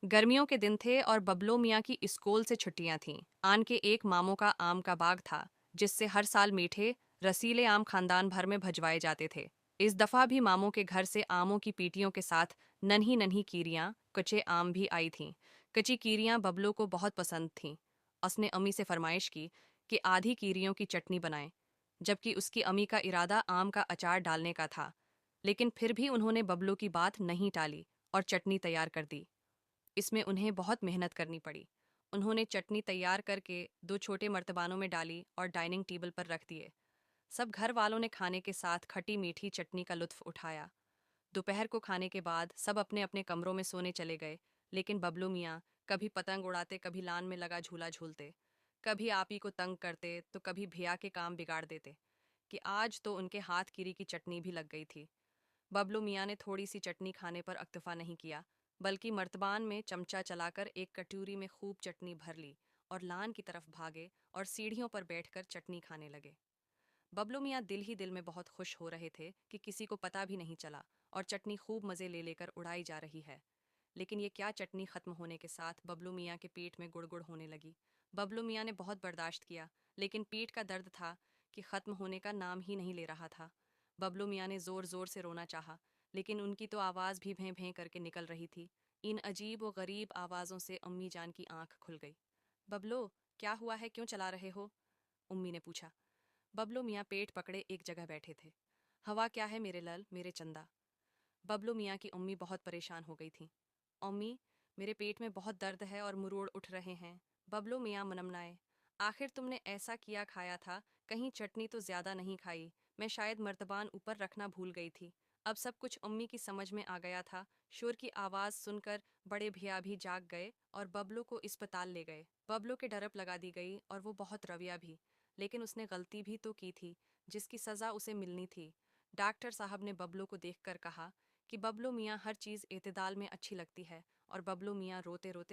गर्मियों के दिन थे और बबलू मियाँ की स्कूल से छुट्टियां थीं। आन के एक मामों का आम का बाग था, जिससे हर साल मीठे रसीले आम खानदान भर में भजवाए जाते थे। इस दफा भी मामों के घर से आमों की पीटियों के साथ नन्ही नन्ही कीरियां, कच्चे आम भी आई थीं। कच्ची कीरियां बबलू को बहुत पसंद थीं। उसने अम्मी से फरमाइश की कि आधी कीरियों की चटनी बनाए, जबकि उसकी अम्मी का इरादा आम का अचार डालने का था। लेकिन फिर भी उन्होंने बबलू की बात नहीं टाली और चटनी तैयार कर दी। इसमें उन्हें बहुत मेहनत करनी पड़ी। उन्होंने चटनी तैयार करके दो छोटे मर्तबानों में डाली और डाइनिंग टेबल पर रख दिए। सब घर वालों ने खाने के साथ खट्टी मीठी चटनी का लुत्फ उठाया। दोपहर को खाने के बाद सब अपने अपने कमरों में सोने चले गए, लेकिन बबलू मियाँ कभी पतंग उड़ाते, कभी लान में लगा झूला झूलते, कभी आप ही को तंग करते तो कभी भैया के काम बिगाड़ देते कि आज तो उनके हाथ कीरी की चटनी भी लग गई थी। बबलू मियाँ ने थोड़ी सी चटनी खाने पर अक्तफा नहीं किया, बल्कि मर्तबान में चमचा चलाकर एक कटोरी में खूब चटनी भर ली और लान की तरफ भागे और सीढ़ियों पर बैठकर चटनी खाने लगे। बबलू मियाँ दिल ही दिल में बहुत खुश हो रहे थे कि किसी को पता भी नहीं चला और चटनी खूब मज़े ले लेकर उड़ाई जा रही है। लेकिन ये क्या, चटनी खत्म होने के साथ बबलू मियाँ के पेट में गुड़गुड़ होने लगी। बबलू मियाँ ने बहुत बर्दाश्त किया, लेकिन पेट का दर्द था कि खत्म होने का नाम ही नहीं ले रहा था। बबलू मियाँ ने जोर जोर से रोना चाहा, लेकिन उनकी तो आवाज़ भी भें भें करके निकल रही थी। इन अजीब व गरीब आवाज़ों से अम्मी जान की आंख खुल गई। बबलो, क्या हुआ है, क्यों चला रहे हो? उम्मी ने पूछा। बबलू मियाँ पेट पकड़े एक जगह बैठे थे। हवा क्या है मेरे लल, मेरे चंदा। बबलू मियाँ की उम्मी बहुत परेशान हो गई थी। अम्मी, मेरे पेट में बहुत दर्द है और मुरोड़ उठ रहे हैं। बबलू मियाँ मनमनाए। आखिर तुमने ऐसा किया खाया था, कहीं चटनी तो ज्यादा नहीं खाई? मैं शायद मर्तबान ऊपर रखना भूल गई थी। अब सब कुछ अम्मी की समझ में आ गया था। शोर की आवाज़ सुनकर बड़े भैया भी जाग गए और बबलू को अस्पताल ले गए। बबलू के ड्रप लगा दी गई और वो बहुत रविया भी। लेकिन उसने गलती भी तो की थी, जिसकी सज़ा उसे मिलनी थी। डॉक्टर साहब ने बबलू को देखकर कहा कि बबलू मियाँ हर चीज़ एतदाल में अच्छी लगती है, और बबलू मियाँ रोते रोते